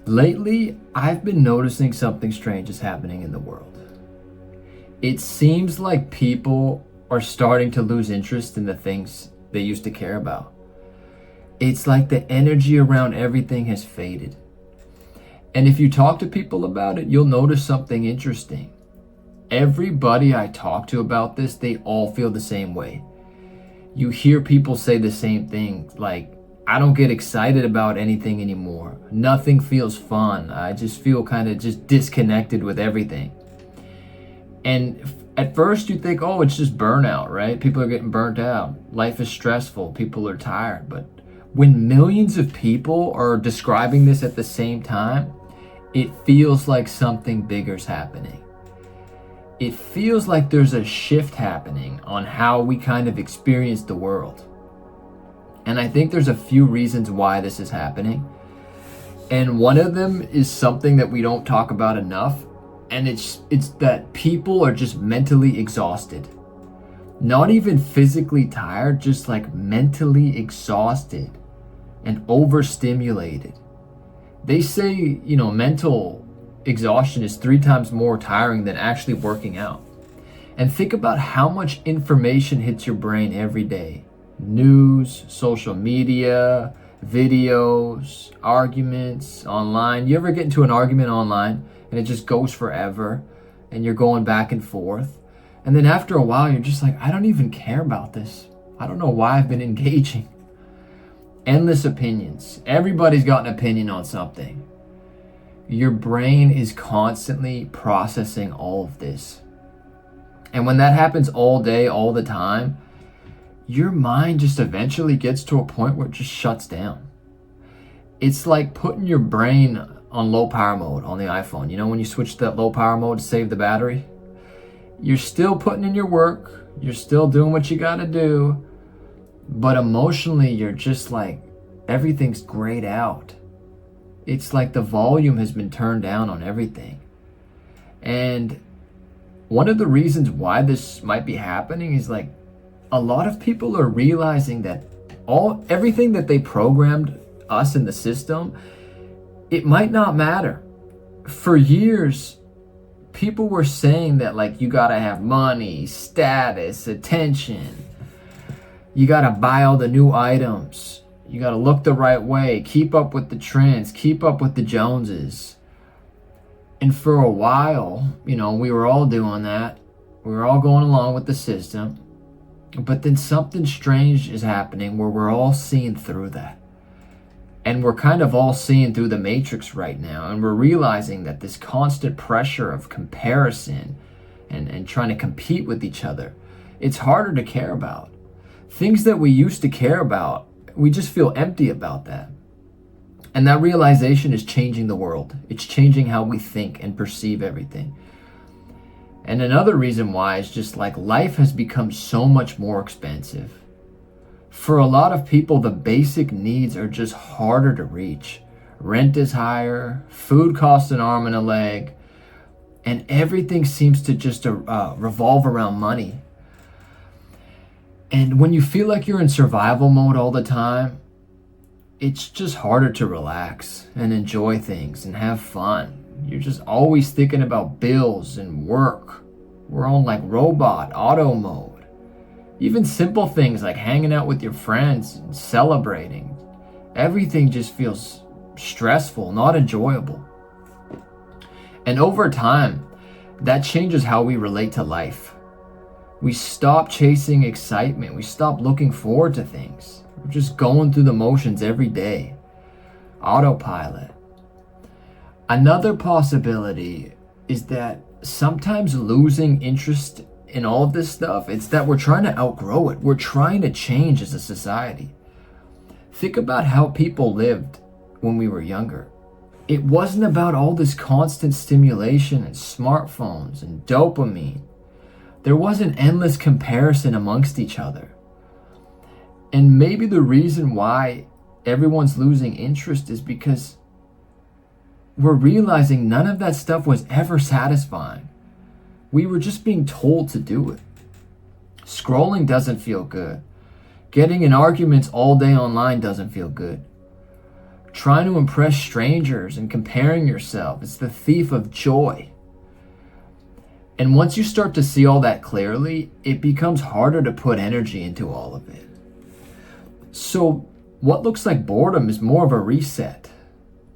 Lately, I've been noticing something strange is happening in the world. It seems like people are starting to lose interest in the things they used to care about. It's like the energy around everything has faded. And if you talk to people about it, you'll notice something interesting. Everybody I talk to about this, they all feel the same way. You hear people say the same thing, like, I don't get excited about anything anymore. Nothing feels fun. I just feel kind of just disconnected with everything. And at first you think, oh, it's just burnout, right? People are getting burnt out. Life is stressful. People are tired. But when millions of people are describing this at the same time, it feels like something bigger's happening. It feels like there's a shift happening on how we kind of experience the world. And I think there's a few reasons why this is happening. And one of them is something that we don't talk about enough. And it's that people are just mentally exhausted. Not even physically tired, just like mentally exhausted and overstimulated. They say, mental exhaustion is 3 times more tiring than actually working out. And think about how much information hits your brain every day. News, social media, videos, arguments online. You ever get into an argument online and it just goes forever and you're going back and forth? And then after a while, you're just like, I don't even care about this. I don't know why I've been engaging. Endless opinions. Everybody's got an opinion on something. Your brain is constantly processing all of this. And when that happens all day, all the time, your mind just eventually gets to a point where it just shuts down. It's like putting your brain on low power mode on the iPhone. When you switch to that low power mode to save the battery? You're still putting in your work. You're still doing what you gotta do. But emotionally, you're just like, everything's grayed out. It's like the volume has been turned down on everything. And one of the reasons why this might be happening is like, a lot of people are realizing that everything that they programmed us in the system, it might not matter. For years, people were saying that like you gotta have money, status, attention. You gotta buy all the new items. You gotta look the right way, keep up with the trends, keep up with the Joneses. And for a while, we were all doing that. We were all going along with the system. But then something strange is happening where we're all seeing through that. And we're kind of all seeing through the matrix right now. And we're realizing that this constant pressure of comparison and trying to compete with each other, it's harder to care about. Things that we used to care about, we just feel empty about that. And that realization is changing the world. It's changing how we think and perceive everything. And another reason why is just like life has become so much more expensive. For a lot of people, the basic needs are just harder to reach. Rent is higher, food costs an arm and a leg, and everything seems to just revolve around money. And when you feel like you're in survival mode all the time, it's just harder to relax and enjoy things and have fun. You're just always thinking about bills and work. We're on like robot, auto mode. Even simple things like hanging out with your friends and celebrating. Everything just feels stressful, not enjoyable. And over time, that changes how we relate to life. We stop chasing excitement. We stop looking forward to things. We're just going through the motions every day. Autopilot. Another possibility is that sometimes losing interest in all of this stuff, it's that we're trying to outgrow it. We're trying to change as a society. Think about how people lived when we were younger. It wasn't about all this constant stimulation and smartphones and dopamine. There was an endless comparison amongst each other. And maybe the reason why everyone's losing interest is because we're realizing none of that stuff was ever satisfying. We were just being told to do it. Scrolling doesn't feel good. Getting in arguments all day online doesn't feel good. trying to impress strangers and comparing yourself. It's the thief of joy. And once you start to see all that clearly, it becomes harder to put energy into all of it. So what looks like boredom is more of a reset.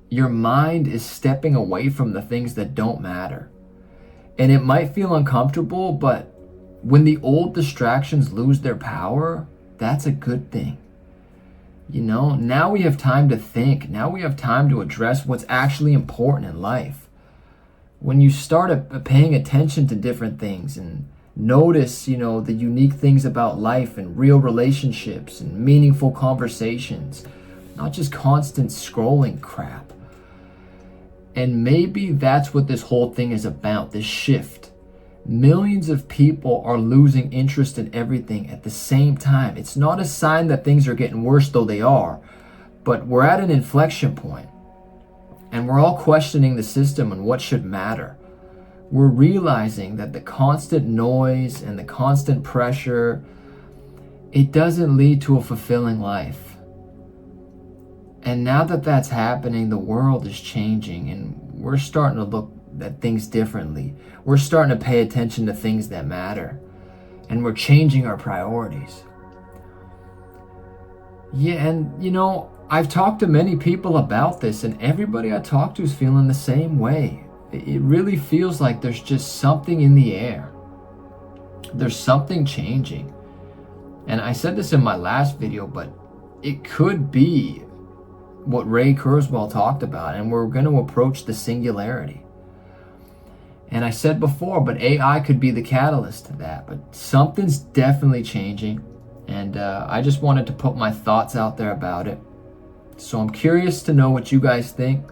Your mind is stepping away from the things that don't matter. And it might feel uncomfortable, but when the old distractions lose their power, that's a good thing. You know, now we have time to think. Now we have time to address what's actually important in life. When you start paying attention to different things and notice, the unique things about life and real relationships and meaningful conversations, not just constant scrolling crap. And maybe that's what this whole thing is about, this shift. Millions of people are losing interest in everything at the same time. It's not a sign that things are getting worse, though they are, but we're at an inflection point. And we're all questioning the system and what should matter. We're realizing that the constant noise and the constant pressure, it doesn't lead to a fulfilling life. And now that that's happening, the world is changing and we're starting to look at things differently. We're starting to pay attention to things that matter. And we're changing our priorities. Yeah, and I've talked to many people about this, and everybody I talk to is feeling the same way. It really feels like there's just something in the air. There's something changing. And I said this in my last video, but it could be what Ray Kurzweil talked about, and we're going to approach the singularity. And I said before, but AI could be the catalyst to that. But something's definitely changing, and I just wanted to put my thoughts out there about it. So I'm curious to know what you guys think.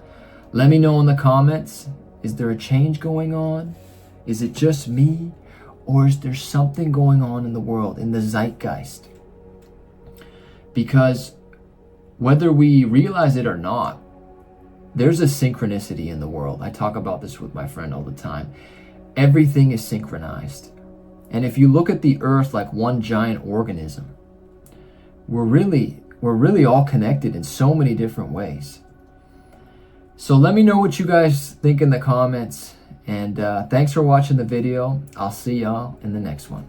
Let me know in the comments. Is there a change going on? Is it just me? Or is there something going on in the world, in the zeitgeist? Because whether we realize it or not, there's a synchronicity in the world. I talk about this with my friend all the time. Everything is synchronized. And if you look at the earth like one giant organism, we're really all connected in so many different ways. So let me know what you guys think in the comments. And thanks for watching the video. I'll see y'all in the next one.